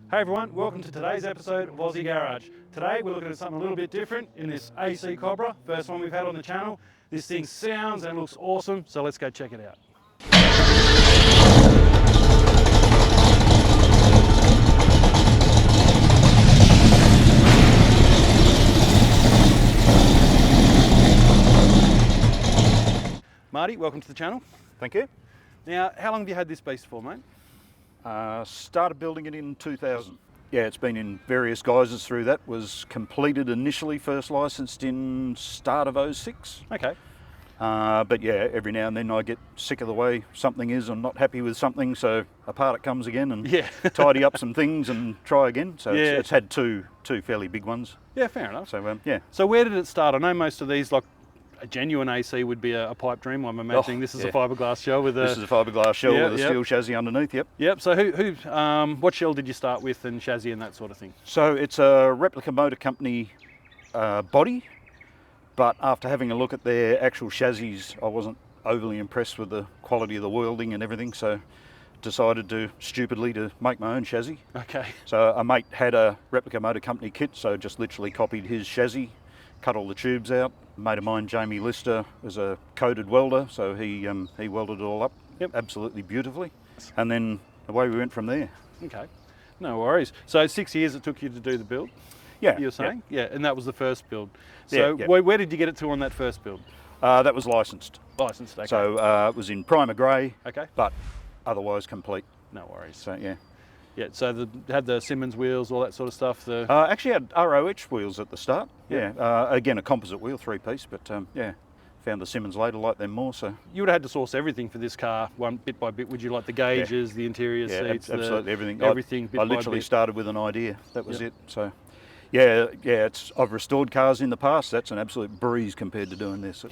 Hey everyone, welcome to today's episode of Aussie Garage. Today we're looking at something a little bit different in this AC Cobra, first one we've had on the channel. This thing sounds and looks awesome, so let's go check it out. Marty, welcome to the channel. Thank you. Now, how long have you had this beast for, mate? Started building it in 2000. Yeah, it's been in various guises through that. Was completed initially, first licensed in start of 06. Okay. But yeah, every now and then I get sick of the way something is. I'm not happy with something, so apart it comes again and tidy up some things and try again. So it's had two fairly big ones. Yeah, fair enough. So yeah. So where did it start? I know most of these, like a genuine AC would be a pipe dream. I'm imagining this is a fiberglass shell with a... This is a fiberglass shell with a steel chassis underneath, yep. Yep, so what shell did you start with and chassis and that sort of thing? So it's a Replica Motor Company body, but after having a look at their actual chassis, I wasn't overly impressed with the quality of the welding and everything, so decided to, stupidly, to make my own chassis. Okay. So a mate had a Replica Motor Company kit, so just literally copied his chassis, cut all the tubes out. A mate of mine, Jamie Lister, is a coded welder, so he welded it all up absolutely beautifully. And then away we went from there. Okay, no worries. So 6 years it took you to do the build? Yeah. You were saying? Yeah, and that was the first build. So where did you get it to on that first build? That was licensed. Licensed, okay. So it was in primer grey, okay, but otherwise complete. No worries. So yeah. Yeah, so had the Symons wheels, all that sort of stuff. Actually had ROH wheels at the start. Yeah. Again, a composite wheel, 3-piece, but yeah, found the Symons later, liked them more. So you would have had to source everything for this car, one bit by bit. Would you like the gauges, the interior seats, absolutely everything. Everything. I literally started with an idea. That was it. So. Yeah. I've restored cars in the past. That's an absolute breeze compared to doing this.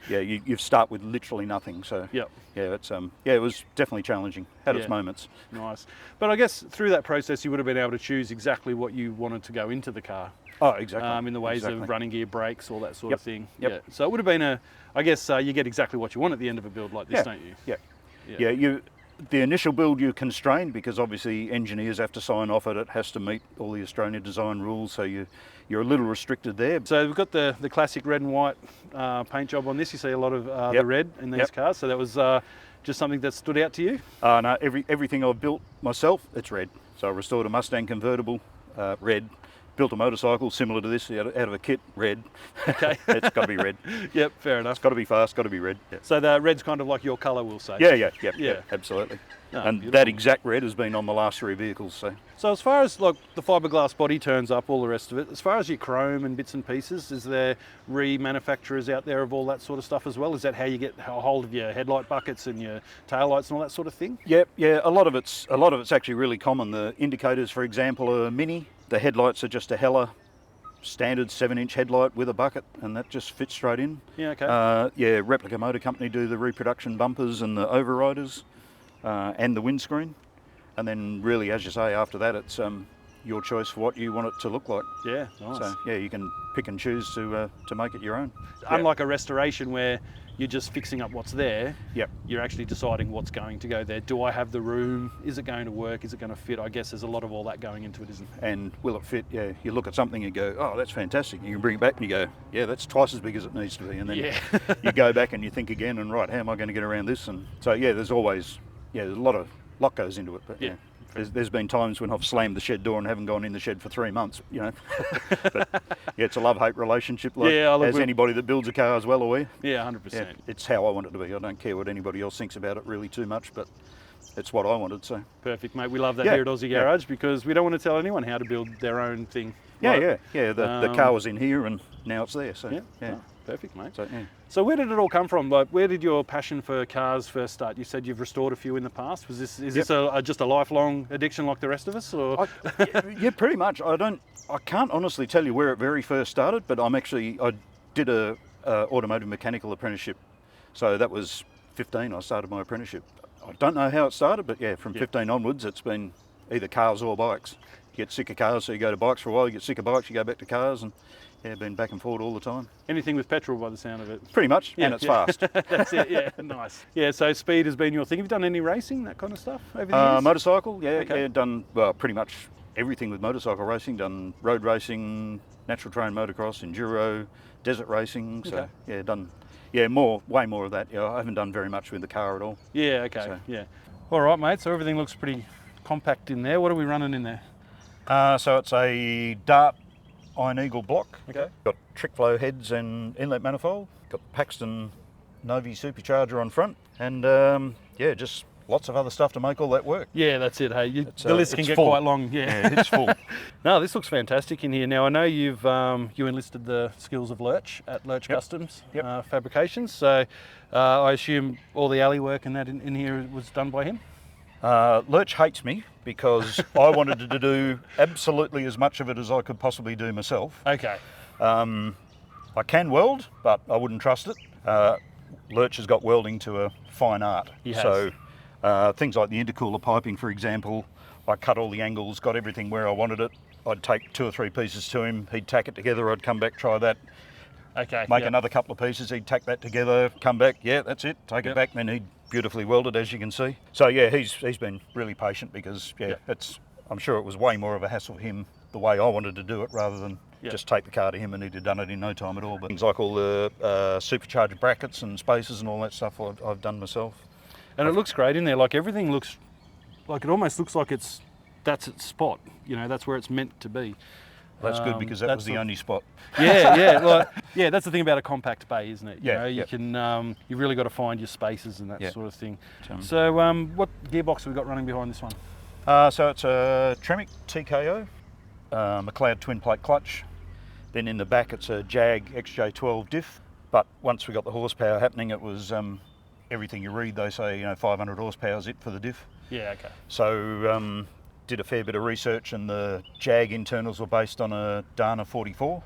You start with literally nothing. So it was definitely challenging. Had its moments. Nice, but I guess through that process you would have been able to choose exactly what you wanted to go into the car. Oh, exactly. In the ways of running gear, brakes, all that sort of thing. Yep. Yeah. So it would have been I guess you get exactly what you want at the end of a build like this, don't you? Yeah. The initial build you're constrained because obviously engineers have to sign off it. It has to meet all the Australian design rules, so you're a little restricted there. So we've got the classic red and white paint job on this. You see a lot of the red in these cars. So that was just something that stood out to you? No, everything I've built myself, it's red. So I restored a Mustang convertible, red. Built a motorcycle similar to this out of a kit, red. Okay. It's got to be red. Yep, fair enough. It's got to be fast, got to be red. Yeah. So the red's kind of like your colour, we'll say. Yeah, absolutely. And beautiful. That exact red has been on the last 3 vehicles. So as far as like the fiberglass body turns up, all the rest of it, as far as your chrome and bits and pieces, is there remanufacturers out there of all that sort of stuff as well? Is that how you get a hold of your headlight buckets and your taillights and all that sort of thing? Yeah. A lot of it's actually really common. The indicators, for example, are mini. The headlights are just a Heller standard 7-inch headlight with a bucket, and that just fits straight in. Yeah, okay. Replica Motor Company do the reproduction bumpers and the overriders and the windscreen. And then really, as you say, after that, it's your choice for what you want it to look like. Yeah, nice. So yeah, you can pick and choose to make it your own. Unlike a restoration where you're just fixing up what's there, yep, you're actually deciding what's going to go there. Do I have the room? Is it going to work? Is it going to fit? I guess there's a lot of all that going into it, isn't there? And will it fit? Yeah, you look at something and go, oh, that's fantastic. And you can bring it back and you go, yeah, that's twice as big as it needs to be. And then you go back and you think again, and right, how am I going to get around this? And so yeah, there's always, there's a lot goes into it. But yeah. There's been times when I've slammed the shed door and haven't gone in the shed for 3 months, But yeah, it's a love-hate relationship, as anybody that builds a car is well aware. Yeah, 100%. Yeah, it's how I want it to be. I don't care what anybody else thinks about it really too much, but it's what I wanted, so. Perfect, mate. We love that here at Aussie Garage because we don't want to tell anyone how to build their own thing. Yeah. The car was in here and now it's there, so yeah. Oh, perfect, mate. So, So where did it all come from? Like, where did your passion for cars first start? You said you've restored a few in the past. Was this this just a lifelong addiction like the rest of us, or? Pretty much. I can't honestly tell you where it very first started, but I did a automotive mechanical apprenticeship. So that was 15. I started my apprenticeship. I don't know how it started, but yeah, from 15 onwards, it's been either cars or bikes. You get sick of cars, so you go to bikes for a while. You get sick of bikes, you go back to cars, and been back and forward all the time. Anything with petrol by the sound of it. Pretty much, and it's fast. That's it, yeah, nice. Yeah, so speed has been your thing. Have you done any racing, that kind of stuff over the years? Motorcycle, done, well, pretty much everything with motorcycle racing, done road racing, natural terrain motocross, enduro, desert racing. So yeah, done way more of that. Yeah, I haven't done very much with the car at all. Yeah, okay, So. yeah. All right, mate, so everything looks pretty compact in there. What are we running in there? So it's a Dart Iron Eagle block. Okay. Got trick flow heads and inlet manifold. Got Paxton Novi supercharger on front, and yeah, just lots of other stuff to make all that work. Yeah, that's it. Hey, the list can get full. quite long. Yeah, it's full. No, this looks fantastic in here. Now I know you've you enlisted the skills of Lurch at Lurch Customs Fabrications. So I assume all the alley work and that in here was done by him. Lurch hates me because I wanted to do absolutely as much of it as I could possibly do myself. Okay. I can weld, but I wouldn't trust it. Lurch has got welding to a fine art. He has. So things like the intercooler piping, for example, I cut all the angles, got everything where I wanted it. I'd take 2 or 3 pieces to him, he'd tack it together, I'd come back, try that. Okay. Make another couple of pieces, he'd tack that together, come back, yeah, that's it, take it back, then he'd beautifully welded, as you can see. So yeah, he's been really patient because I'm sure it was way more of a hassle for him the way I wanted to do it rather than just take the car to him and he'd have done it in no time at all. But things like all the supercharged brackets and spacers and all that stuff I've done myself. And it looks great in there. Like everything looks, like it almost looks like that's its spot. You know, that's where it's meant to be. That's good because that was the only spot. Yeah, that's the thing about a compact bay, isn't it? You know, you can, you've really got to find your spaces and that sort of thing. So what gearbox have we got running behind this one? So it's a Tremec TKO, McLeod twin plate clutch. Then in the back it's a Jag XJ12 diff. But once we got the horsepower happening, it was everything you read, they say, 500 horsepower is it for the diff. Yeah, okay. So did a fair bit of research, and the Jag internals were based on a Dana 44.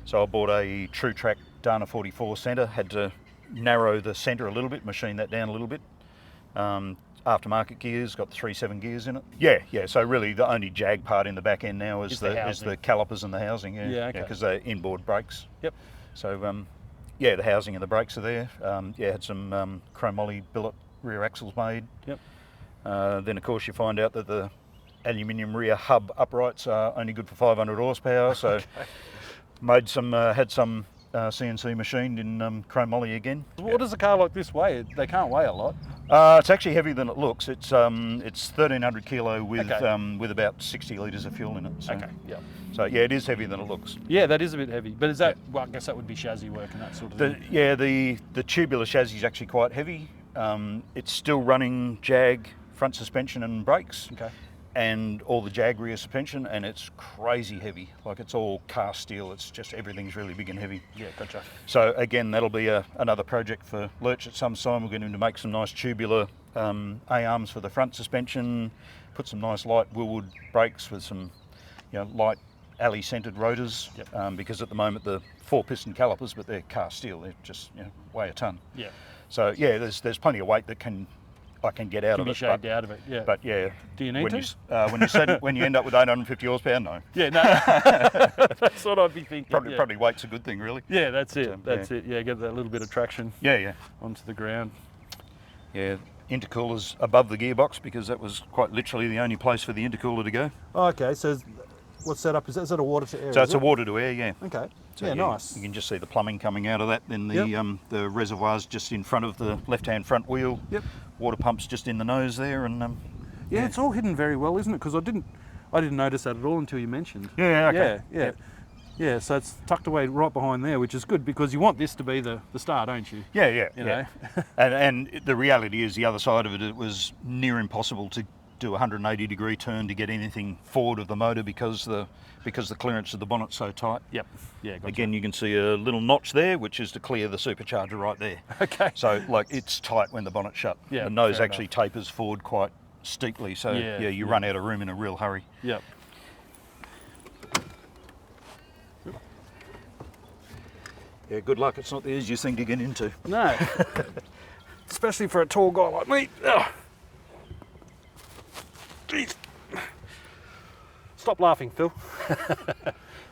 So I bought a True Track Dana 44 centre, had to narrow the centre a little bit, machine that down a little bit. Aftermarket gears, got the 3/7 gears in it. Yeah, so really the only Jag part in the back end now is the calipers and the housing, because they're inboard brakes. Yep. So the housing and the brakes are there. Had some chromoly billet rear axles made. Yep. Then of course you find out that the aluminium rear hub uprights are only good for 500 horsepower. So made some, had some CNC machined in chromoly again. What does a car like this weigh? They can't weigh a lot. It's actually heavier than it looks. It's 1,300 kilo with about 60 litres of fuel in it. So. Okay. Yeah. So yeah, it is heavier than it looks. Yeah, that is a bit heavy. But is that? Well, I guess that would be chassis work and that sort of thing. The tubular chassis is actually quite heavy. It's still running Jag front suspension and brakes. Okay. And all the Jag rear suspension, and it's crazy heavy. Like it's all cast steel. It's just everything's really big and heavy. Yeah, gotcha. So again, that'll be another project for Lurch at some time. We're going to make some nice tubular A-arms for the front suspension, put some nice light Willwood brakes with some light alley-centered rotors. Yep. Because at the moment the 4-piston calipers, but they're cast steel. They're just weigh a ton. Yeah. So yeah, there's plenty of weight that I can get out of it. Shaved out of it, yeah. But yeah. Do you need when you end up with 850 horsepower, no. Yeah, no. That's what I'd be thinking. Probably weight's a good thing, really. Yeah, that's it. That's it. Yeah, get that little bit of traction. Yeah. Onto the ground. Yeah, intercoolers above the gearbox because that was quite literally the only place for the intercooler to go. Oh, okay, so what setup is that? Is that a water to air? So it's a water to air, yeah. Okay. So yeah, nice. You can just see the plumbing coming out of that. Then the reservoir's just in front of the left-hand front wheel. Yep. Water pump's just in the nose there, and yeah, it's all hidden very well, isn't it? Because I didn't notice that at all until you mentioned. Yeah. Okay. Yeah. So it's tucked away right behind there, which is good because you want this to be the star, don't you? Yeah. You know. and the reality is the other side of it. It was near impossible to do a 180-degree turn to get anything forward of the motor because the clearance of the bonnet's so tight. Yep. Yeah. Gotcha. Again, you can see a little notch there, which is to clear the supercharger right there. Okay. So like it's tight when the bonnet's shut. Yeah. The nose actually tapers forward quite steeply. So you run out of room in a real hurry. Yep. Yeah. Good luck. It's not the easiest thing to get into. No. Especially for a tall guy like me. Ugh. Jeez. Stop laughing, Phil.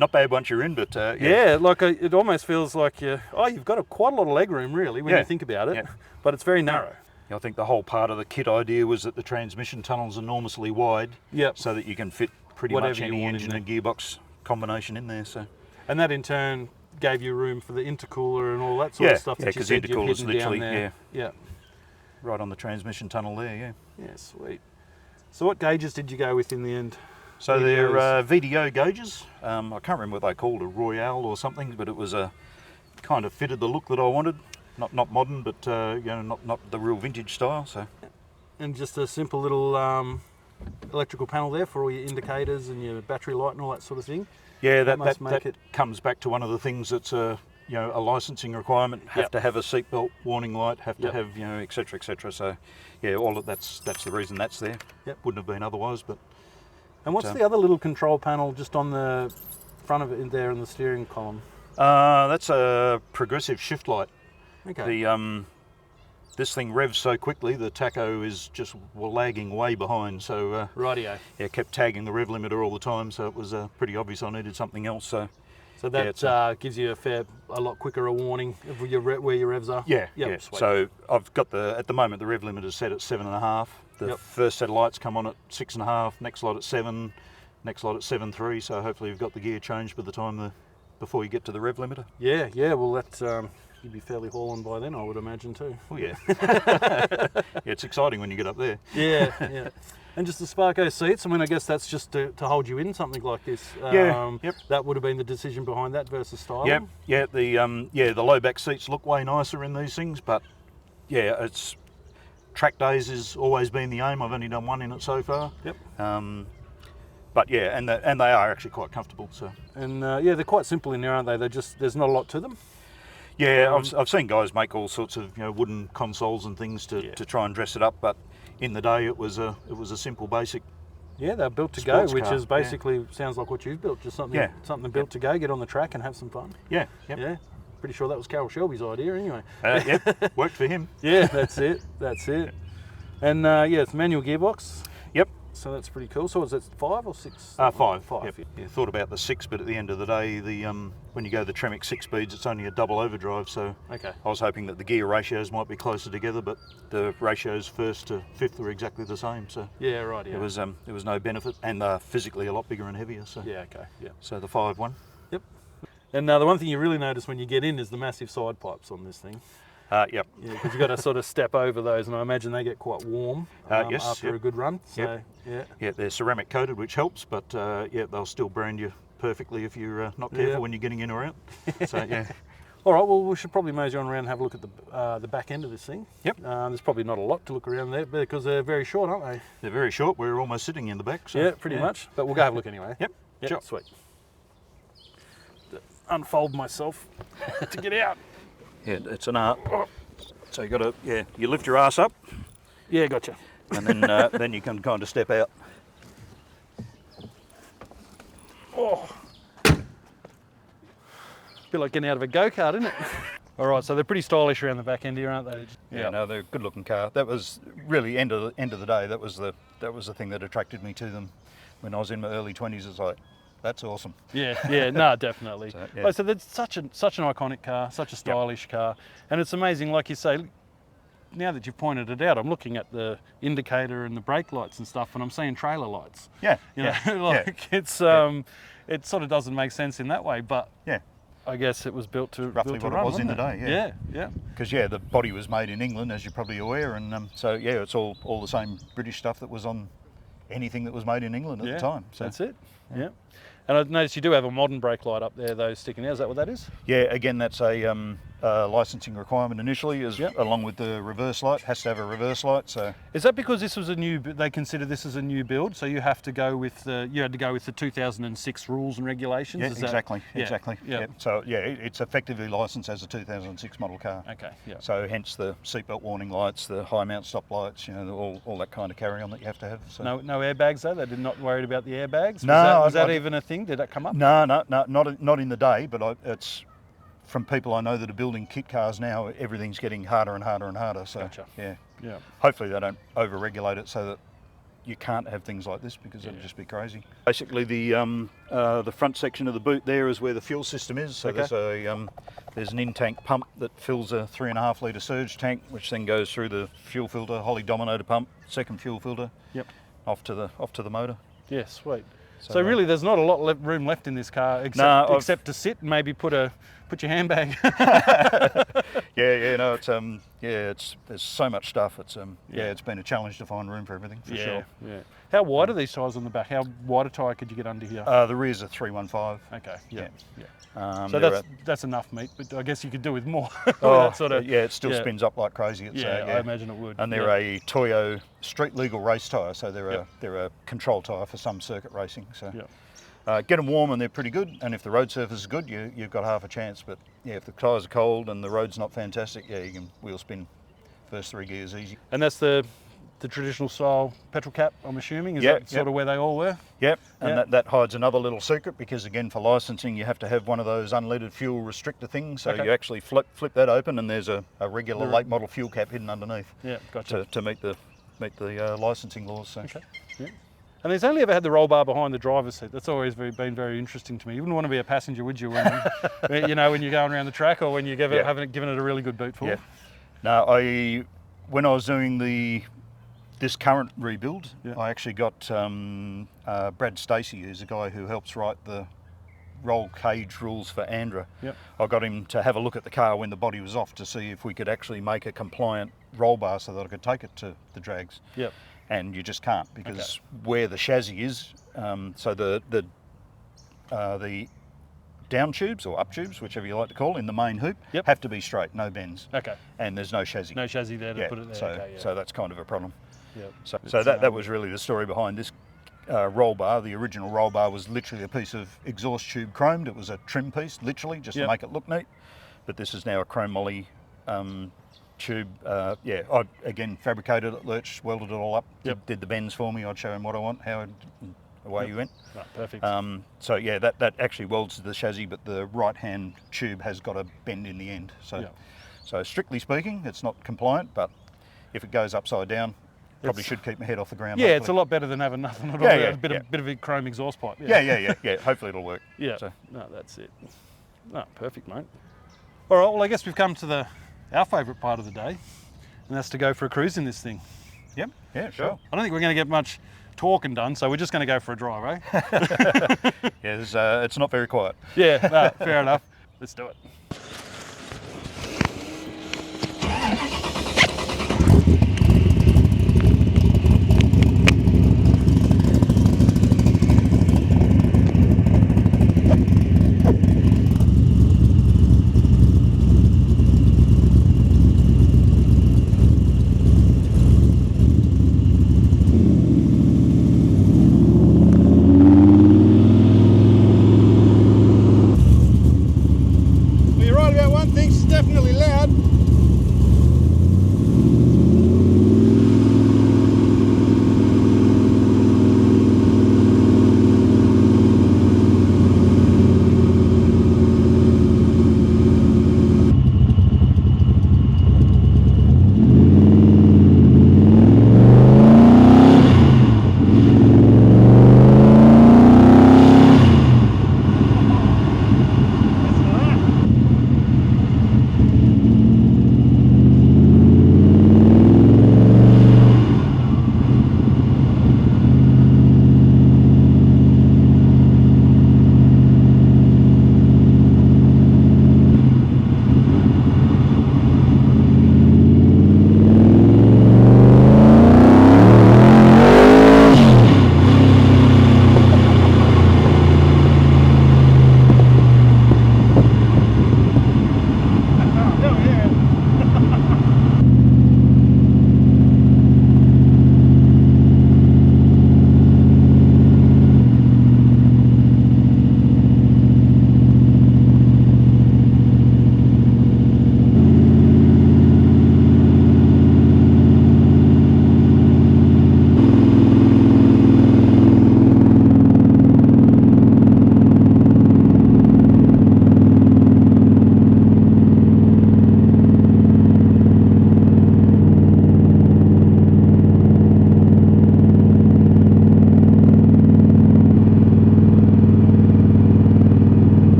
Not bad once you're in, but yeah, like it almost feels like you've got quite a lot of leg room really when you think about it, but it's very narrow. I think the whole part of the kit idea was that the transmission tunnel's enormously wide, so that you can fit pretty whatever much any you want engine in and gearbox combination in there. So. And that in turn gave you room for the intercooler and all that sort of stuff that you said you've intercooler's hidden down literally there. Yeah. right on the transmission tunnel there. Yeah. Yeah, sweet. So what gauges did you go with in the end? So they're VDO gauges. I can't remember what they called, a Royale or something, but it was a kind of fitted the look that I wanted. Not modern, but you know, not the real vintage style. So. And just a simple little electrical panel there for all your indicators and your battery light and all that sort of thing. Yeah, that comes back to one of the things that's a licensing requirement. Have to have a seatbelt warning light. Have to have et cetera, et cetera. So yeah, all of that's the reason that's there. Yep. Wouldn't have been otherwise. But and what's the other little control panel just on the front of it in there in the steering column? That's a progressive shift light. Okay. The this thing revs so quickly, the tacho is just lagging way behind. So rightio. Yeah, kept tagging the rev limiter all the time, so it was pretty obvious I needed something else. So that gives you a lot quicker a warning of where your revs are. Yeah, yep, yeah. Sweet. So I've got at the moment the rev limiter is set at 7.5. The first set of lights come on at 6.5. Next light at 7. Next light at 7.3. So hopefully you've got the gear changed by the time before you get to the rev limiter. Yeah, yeah. Well, that's. You'd be fairly hauling by then, I would imagine too. Oh yeah. Yeah, it's exciting when you get up there. Yeah, yeah. And just the Sparko seats, I mean, I guess that's just to hold you in something like this. Yep. That would have been the decision behind that versus style. Yep, yeah. The low back seats look way nicer in these things, but yeah, it's track days has always been the aim. I've only done one in it so far. Yep. But yeah, and they are actually quite comfortable. So. And yeah, they're quite simple in there, aren't they? There's not a lot to them. Yeah, I've seen guys make all sorts of wooden consoles and things to try and dress it up, but in the day it was a simple basic. Yeah, they're built to go, which car. is basically sounds like what you've built, just something built to go, get on the track and have some fun. Yeah, yeah. Pretty sure that was Carol Shelby's idea, anyway. Yeah, worked for him. Yeah, that's it. And yeah, it's manual gearbox. Yep. So that's pretty cool. So is it 5 or 6? 5. 5. Yep. Yeah, thought about the 6, but at the end of the day, when you go the Tremec 6 speeds, it's only a double overdrive. So okay. I was hoping that the gear ratios might be closer together, but the ratios first to fifth were exactly the same. So yeah, right. Yeah. There was no benefit, and physically a lot bigger and heavier. So yeah, okay, yeah. So the 5 one. Yep. And the one thing you really notice when you get in is the massive side pipes on this thing. Yep. Yeah, because you've got to sort of step over those, and I imagine they get quite warm after a good run. So, yeah, they're ceramic coated, which helps, but yeah, they'll still brand you perfectly if you're not careful when you're getting in or out. So yeah. All right, well, we should probably mosey on around and have a look at the back end of this thing. Yep. There's probably not a lot to look around there because they're very short, aren't they? They're very short. We're almost sitting in the back. So, yeah, pretty much. But we'll go have a look anyway. Yep. Sure. Sweet. Unfold myself to get out. Yeah, it's an art. So you got to, you lift your ass up. Yeah, gotcha. And then then you can kind of step out. Oh. Bit like getting out of a go-kart, isn't it? All right, so they're pretty stylish around the back end here, aren't they? Yeah, no, they're a good-looking car. That was really end of the day. That was the thing that attracted me to them when I was in my early 20s. It's like, that's awesome. Yeah, no, definitely. So that's such an iconic car, such a stylish car, and it's amazing, like you say. Now that you've pointed it out, I'm looking at the indicator and the brake lights and stuff, and I'm seeing trailer lights. Yeah, it's it sort of doesn't make sense in that way, but I guess it was built to roughly built to what run, it was in the day. Yeah. Because the body was made in England, as you're probably aware, and so it's all the same British stuff that was on anything that was made in England at the time. So that's it. Yeah. And I noticed you do have a modern brake light up there, though, sticking out. Is that what that is? Yeah, again, that's a licensing requirement initially, along with the reverse light. Has to have a reverse light. So is that because this was they consider this as a new build, so you have to go with the 2006 rules and regulations? Yeah, exactly. Yeah. So it's effectively licensed as a 2006 model car. Okay. Yeah. So hence the seatbelt warning lights, the high mount stop lights, all that kind of carry on that you have to have. So. No airbags though. They did not worried about the airbags. Was that even a thing? Did that come up? No, not in the day, but it's from people I know that are building kit cars now. Everything's getting harder and harder and harder. So gotcha. Yeah. Yeah. Hopefully they don't over-regulate it so that you can't have things like this, because it'd just be crazy. Basically, the front section of the boot there is where the fuel system is. So there's an in-tank pump that fills a 3.5 litre surge tank, which then goes through the fuel filter, Holly Dominator pump, second fuel filter. Yep. Off to the motor. Yeah, sweet. So really, there's not a lot of room left in this car, except to sit and maybe put your handbag. No, it's there's so much stuff. It's been a challenge to find room for everything for sure. Yeah. How wide are these tyres on the back? How wide a tyre could you get under here? The rear's a 315. Okay. Yeah. So that's enough meat, but I guess you could do with more. It still spins up like crazy. I imagine it would. And they're a Toyo street legal race tyre, so they're a control tyre for some circuit racing. So get them warm and they're pretty good. And if the road surface is good, you've got half a chance. But if the tyres are cold and the road's not fantastic, you can wheel spin first 3 gears easy. And that's the traditional style petrol cap, I'm assuming? Is that sort of where they all were? Yep, and that hides another little secret, because again, for licensing, you have to have one of those unleaded fuel restrictor things. So you actually flip that open, and there's a regular late model fuel cap hidden underneath. Yeah, gotcha. To meet the licensing laws. So. Okay. Yeah. And there's only ever had the roll bar behind the driver's seat. That's always been very interesting to me. You wouldn't want to be a passenger, would you? When when you're going around the track, or when you haven't given it a really good boot full. Yeah. No, when I was doing this current rebuild, I actually got Brad Stacey, who's a guy who helps write the roll cage rules for Andra. I got him to have a look at the car when the body was off to see if we could actually make a compliant roll bar so that I could take it to the drags. And you just can't, because where the chassis is, so the down tubes or up tubes, whichever you like to call, in the main hoop, have to be straight, no bends. And there's no chassis. No chassis there to put it there. So that's kind of a problem. So that was really the story behind this roll bar. The original roll bar was literally a piece of exhaust tube chromed. It was a trim piece, literally, just to make it look neat. But this is now a chrome moly tube. I again fabricated it, lurched, welded it all up, did the bends for me. I'd show him what I want, away you went. Perfect. That actually welds to the chassis, but the right hand tube has got a bend in the end. So strictly speaking, it's not compliant, but if it goes upside down, probably should keep my head off the ground. It's a lot better than having nothing at all. A bit of a chrome exhaust pipe. Hopefully it'll work. No, that's it. No, perfect, mate. All right, well, I guess we've come to our favourite part of the day, and that's to go for a cruise in this thing. Yeah, sure. I don't think we're going to get much talking done, so we're just going to go for a drive, eh? It's not very quiet. Fair enough. Let's do it.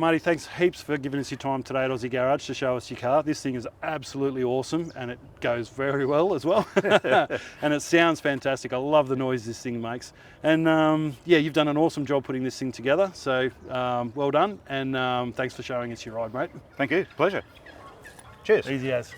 Marty, thanks heaps for giving us your time today at Aussie Garage to show us your car. This thing is absolutely awesome, and it goes very well as well. And it sounds fantastic. I love the noise this thing makes. And yeah, you've done an awesome job putting this thing together. So well done, and thanks for showing us your ride, mate. Thank you. Pleasure. Cheers. Easy as.